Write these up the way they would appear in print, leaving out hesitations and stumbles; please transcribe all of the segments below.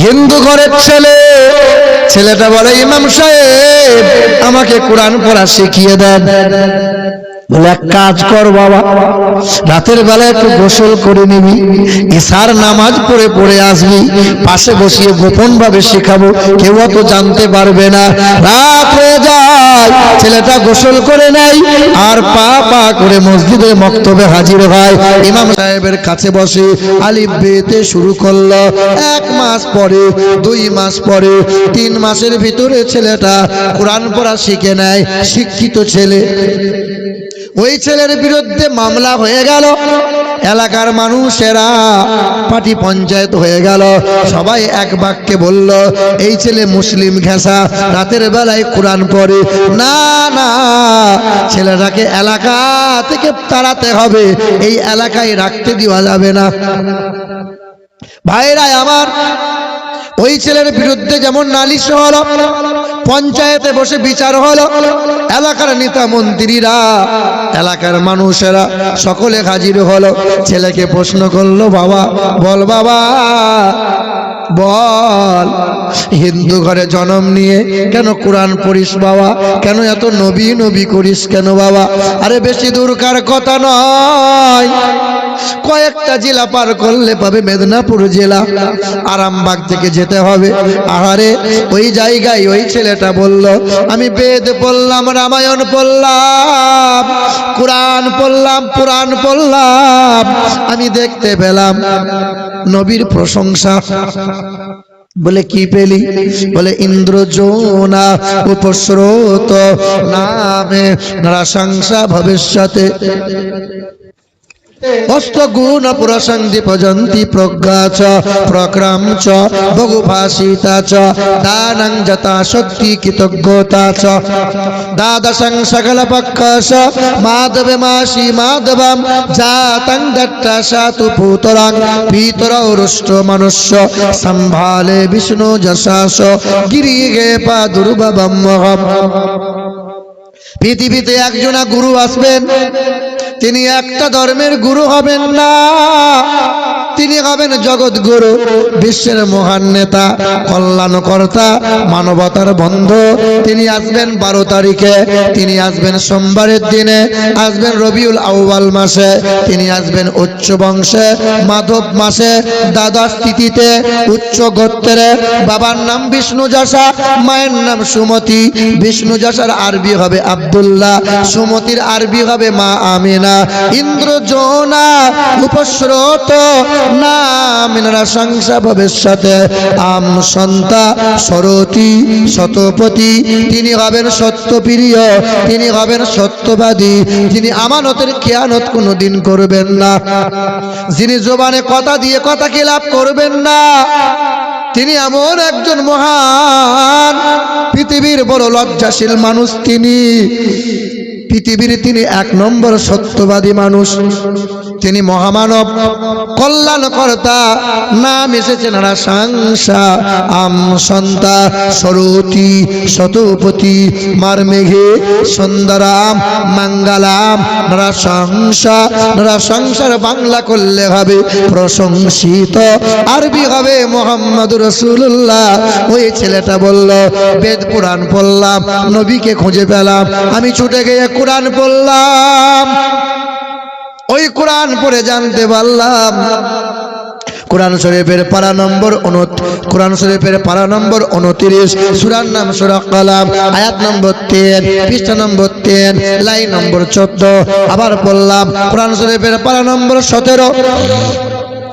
হিন্দু ঘরের ছেলে। ছেলেটা বলে ইমাম সাহেব আমাকে কোরআন পড়া শিখিয়ে দেন। বলে এক কাজ কর বাবা, রাতের বেলা একটু গোসল করে নিবি, ইশার নামাজ পড়ে পড়ে আসবি, পাশে বসিয়ে গোপন ভাবে শেখাবো, কেউ তো জানতে পারবে না। রাত হয়ে যায়, ছেলেটা গোসল করে নেয় আর পা পা করে মসজিদে মক্তবে হাজির হয়। ইমাম সাহেবের কাছে বসে আলিফ বেতে শুরু করলো। 1 মাস পরে, 2 মাস পরে, 3 মাসের ভিতরে ছেলেটা কোরআন পড়া শিখে নেয়। শিক্ষিত ছেলে। ওই ছেলের বিরুদ্ধে মামলা হয়ে গেল। এলাকার মানুষেরা পার্টি পঞ্চায়েত হয়ে গেল। সবাই এক বাক্যে বলল এই ছেলে মুসলিম ঘেঁষা, রাতের বেলায় কোরআন পড়ে। না না, ছেলেটাকে এলাকা থেকে তাড়াতে হবে, এই এলাকায় রাখতে দেওয়া যাবে না। ভাইরা আমার, ওই ছেলের বিরুদ্ধে যেমন নালিশ হলো, পঞ্চায়েতে বসে বিচার হলো, এলাকার নেতা মন্ত্রীরা, এলাকার মানুষেরা সকলে হাজির হলো। ছেলেকে প্রশ্ন করলো, বাবা বল, বাবা বল, হিন্দু ঘরে জন্ম নিয়ে কেন কোরআন পড়িস বাবা? কেন এত নবী নবী করিস কেন বাবা? আরে বেশি দূরকার কথা নয়, কয়েকটা জেলা পার করলে পাবে মেদিনীপুর জেলা, আরামবাগ থেকে যেতে হবে। আহারে ওই জায়গায় ওই ছেলেটা বলল আমি বেদ পড়লাম, রামায়ণ পড়লাম, কোরআন পড়লাম, পুরাণ পড়লাম, আমি দেখতে পেলাম নবীর প্রশংসা। বলে কি পেলি? বলে ইন্দ্রজোনা উপস্রোত নামে নরসংসা ভবিষ্যতে অষ্টগুণ প্রসঙ্গি পজন্তি প্রজ্ঞা চ প্রক্রম চ বহুভাষিতা চ দানং যথা শক্তি কৃতজ্ঞতা চ দ্বাদশং সকল পক্ষস মাধবে মাসি মাধবম জাতং দট্টা সাতু ভূতরাং ভিতরৌ রুষ্ট মনুষ্য সম্ভালে বিষ্ণু যশাস গিরিগে পা দুর্ভবম। পৃথিবীতে একজনা গুরু আসবেন, তিনি একটা ধর্মের গুরু হবেন না, তিনি হবেন জগৎ গুরু, বিশ্বের মহান নেতা, কল্যাণকর্তা, মানবতার বন্ধু। তিনি আসবেন 12 তারিখে, তিনি আসবেন সোমবারের দিনে, আসবেন রবিউল আউয়াল মাসে, তিনি আসবেন উচ্চ বংশে, মাধব মাসে, দ্বাদশ তিথিতে, উচ্চ গোত্রে। বাবার নাম বিষ্ণু যশা, মায়ের নাম সুমতি। বিষ্ণু যশার আরবি হবে আব্দুল্লাহ, সুমতির আরবি হবে মা আমিনা। ইন্দ্রজোনা উপস্রোত নাম নরসংসা ভবিষ্যতে আম সন্তা সরতি শতপতি। তিনি হবেন সত্যপ্রিয়, তিনি হবেন সত্যবাদী, যিনি আমানতের খেয়ানত কোনোদিন করবেন না, যিনি জবানে কথা দিয়ে কথা খিলাপ করবেন না। তিনি এমন একজন মহান, পৃথিবীর বড় লজ্জাশীল মানুষ তিনি। পৃথিবীর তিনি 1 নম্বর সত্যবাদী মানুষ, তিনি মহামানব, কল্যাণকর্তা। নাম এসেছে নরসংসা আম সন্তা সরতি শতপতি মার মেঘে সুন্দরাম মঙ্গলাম নরসংসা। নরসংসার বাংলা করলে হবে প্রশংসিত, আরবি হবে মোহাম্মদুর রাসূলুল্লাহ। ওই ছেলেটা বলল বেদ পুরাণ পড়লাম, নবীকে খুঁজে পেলাম, আমি ছুটে গিয়ে কোরআন পড়লাম। ওই কোরআন পড়ে জানতে পারলাম কোরআন শরীফের পারা নম্বর 29, সূরার নাম সূরা কালাম, আয়াত নম্বর 3, পৃষ্ঠা নম্বর 3, লাইন নম্বর 14। আবার পড়লাম কোরআন শরীফের পারা নম্বর 17,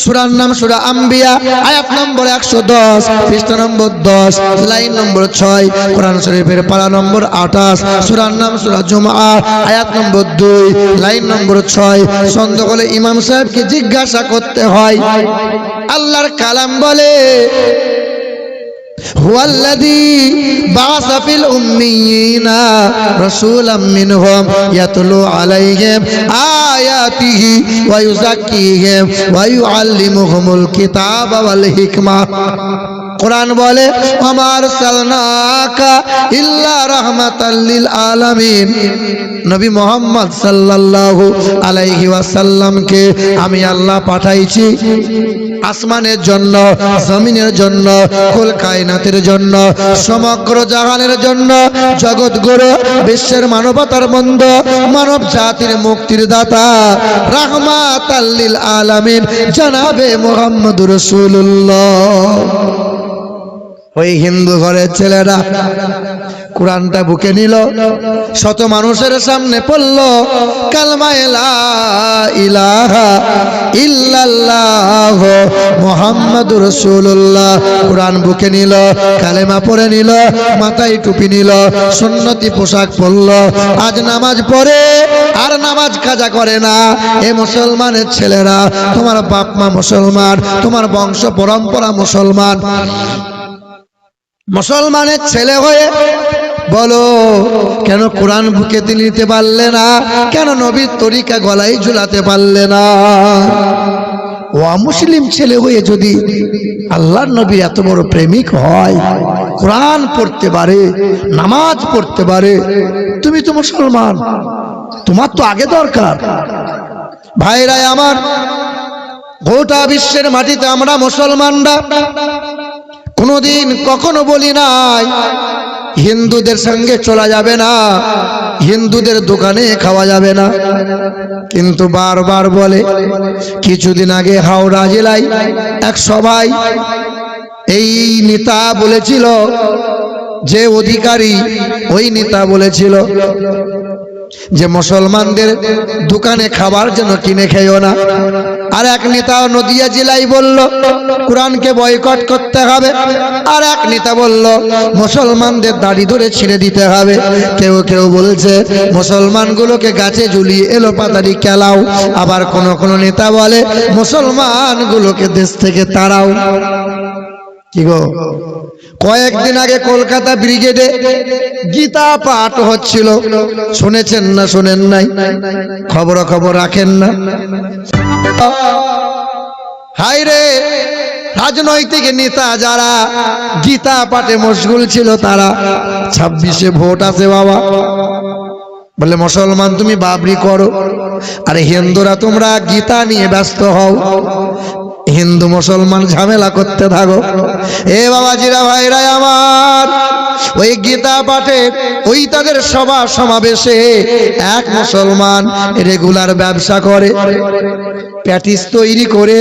সূরার নাম সূরা আম্বিয়া, আয়াত নম্বর 110, পৃষ্ঠা নম্বর 10, লাইন নম্বর 6। কোরআন শরীফের পারা নম্বর 28, সূরার নাম সূরা জুমআ, আয়াত নম্বর 2, লাইন নম্বর 6। সন্দেহ হলে ইমাম সাহেবকে জিজ্ঞাসা করতে হয়। আল্লাহর কালাম বলে হুয়াল্লাযী বা'আসা ফিল উম্মিয়িনা রাসূলাম মিনহুম ইয়াতলু আলাইহিম আয়াতিহি ওয়া ইউযাক্কিহিম ওয়া ইউআল্লিমুহুমুল কিতাবা ওয়াল হিকমা। কোরআন বলে আমার সালনাকা ইল্লা রাহমাতাল লিল আলামিন, নবী মুহাম্মদ সাল্লাল্লাহু আলাইহি ওয়াসাল্লামকে আমি আল্লাহ পাঠাইছি আসমানের জন্য, জমিনের জন্য, কুল কায়নাতের জন্য, সমগ্র জাহানের জন্য, জগৎগুরু, বিশ্বের মানবতার বন্ধু, মানব জাতির মুক্তির দাতা, রাহমাতাল লিল আলামিন জনাবে মুহাম্মদুর রাসূলুল্লাহ। ওই হিন্দু ঘরের ছেলেরা কোরআনটা বুকে নিল, শত মানুষের সামনে পড়ল কালমা লা ইলাহা ইল্লাল্লাহ মুহাম্মাদুর রাসূলুল্লাহ। কোরআন বুকে নিল, কালেমা পড়ে নিল, মাথায় টুপি নিল, সুন্নতি পোশাক পরল। আজ নামাজ পড়ে আর নামাজ কাজা করে না। এ মুসলমানের ছেলেরা, তোমার বাপ মা মুসলমান, তোমার বংশ পরম্পরা মুসলমান, মুসলমানের ছেলে হয়ে বলো কেন কোরআন বুকে নিতে পারলে না? কেন নবীর তরিকা গলায় ঝুলাতে পারলে না? ও মুসলিম ছেলে হয়ে যদি আল্লাহর নবী এত বড় প্রেমিক হয়, কোরআন পড়তে পারে, নামাজ পড়তে পারে, তুমি তো মুসলমান, তোমার তো আগে দরকার। ভাইরা আমার, গোটা বিশ্বের মাটিতে আমরা মুসলমানরা কোনদিন কখনো বলি নাই হিন্দুদের সঙ্গে চলা যাবে না, হিন্দুদের দোকানে খাওয়া যাবে না, কিন্তু বারবার বলে। কিছুদিন আগে হাওড়া জেলায় এক সভায় এই নেতা বলেছিল, যে অধিকারী ওই নেতা বলেছিল যে মুসলমানদের দোকানে খাবার যেন কিনে খেয়েও না। আর এক নেতা নদিয়া জেলায় বলল কোরআনকে বয়কট করতে হবে। আর এক নেতা বলল মুসলমানদের দাড়ি ধরে ছিঁড়ে দিতে হবে। কেউ কেউ বলছে মুসলমানগুলোকে গাছে ঝুলিয়ে এলো পাতারি খেলাও। আবার কোন নেতা বলে মুসলমানগুলোকে দেশ থেকে তাড়াও। কি গো, কয়েকদিন আগে কলকাতা ব্রিগেডে গীতা পাঠ হচ্ছিল, শুনেছেন না শোনেন নাই? খবর রাখেন না? হায় রে, রাজনৈতিক নেতা যারা গীতা পাঠে মশগুল ছিল, তারা 26-এ ভোট আছে বাবা, বলে মুসলমান তুমি বাবরি করো, আরে হিন্দুরা তোমরা গীতা নিয়ে ব্যস্ত হও, হিন্দু মুসলমান ঝামেলা করতে থাকো। এ বাবাজিরা, ভাইরা আমার, ওই গীতা পাঠে ওই তাদের সভা সমাবেশে এক মুসলমান রেগুলার ব্যবসা করে, প্যাটিস তৈরি করে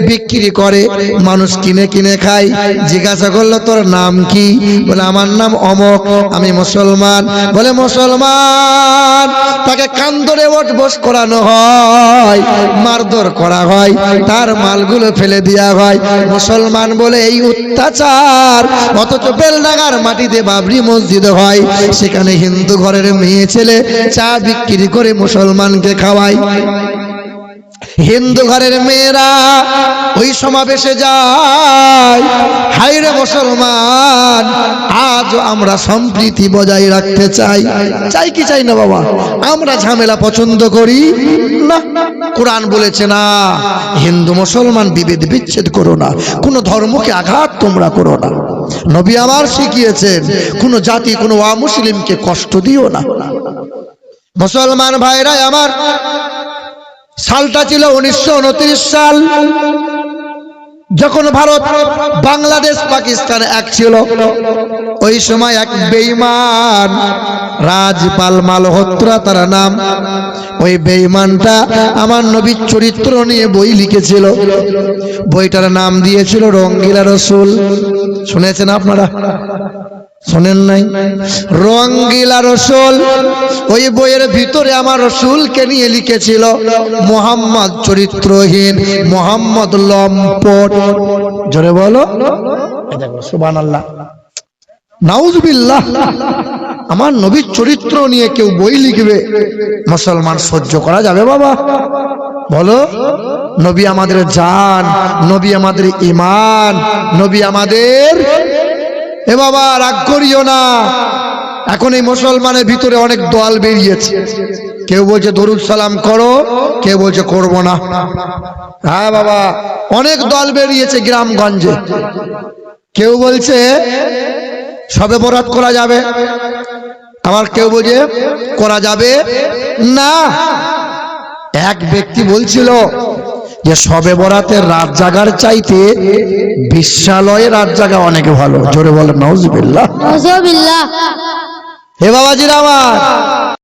বিক্রি করে, মানুষ কিনে কিনে খায়। জিজ্ঞাসা করলো তোর নাম কি? বলে আমার নাম অমক, আমি মুসলমান। বলে মুসলমান, তাকে কান ধরে ওঠবোস করানো হয়, মারধর করা হয়, তার মালগুলো ফেলে দেওয়া হয়। মুসলমান বলে এই অত্যাচার, অথচ বেলডাঙ্গার মাটিতে বাবরি মসজিদ হয়, সেখানে হিন্দু ঘরের মেয়ে ছেলে চা বিক্রি করে মুসলমানকে খাওয়ায়। হিন্দু ঘরের মেয়েরা ওই সমাবেশে যায়। হায়রে মুসলমান, আজ আমরা সম্প্রীতি বজায় রাখতে চাই, চাই কি চাই না বাবা? আমরা ঝামেলা পছন্দ করি না। কোরআন বলেছে না, হিন্দু মুসলমান বিভেদ বিচ্ছেদ করো না, কোন ধর্মকে আঘাত তোমরা করো না। নবী আমার শিখিয়েছেন কোন জাতি কোন অমুসলিমকে কষ্ট দিও না। মুসলমান ভাইরা আমার, সালটা ছিল 1929 সাল, যখন ভারত বাংলাদেশ পাকিস্তান এক ছিল। ওই সময় এক বেঈমান রাজপাল মালহোত্রা তার নাম, ওই বেঈমানটা আমার নবীর চরিত্র নিয়ে বই লিখেছিল। বইটার নাম দিয়েছিল রঙ্গিলা রসুল। শুনেছেন আপনারা? শোনেন নাই? রঙ্গিলা রসুল। ওই বইয়ের ভিতরে আমার রসুলকে নিয়ে লিখেছিল মোহাম্মদ চরিত্রহীন, মোহাম্মদ লম্পট। জোরে বলো সুবহানাল্লাহ, নাউজুবিল্লাহ। আমার নবীর চরিত্র নিয়ে কেউ বই লিখবে, মুসলমান সহ্য করা যাবে বাবা? বলো। নবী আমাদের জান, নবী আমাদের ঈমান, নবী আমাদের। এ বাবা রাগ করিও না, এখন এই মুসলমানের ভিতরে অনেক দল বেরিয়েছে। কেউ বলছে দরুদ সালাম করো, কেউ বলছে করবো না। হ্যাঁ বাবা, অনেক দল বেরিয়েছে গ্রামগঞ্জে। কেউ বলছে সবে বরাত করা যাবে, আবার কেউ বলছে করা যাবে না। এক ব্যক্তি বলছিল যে সবে বরাতের রাত জাগার চাইতে বিশ্বালয়ে রাত জাগা অনেক ভালো। জোরে বলেন নাউজুবিল্লাহ। নাউজুবিল্লাহ। হে বাবাজিরা আমার,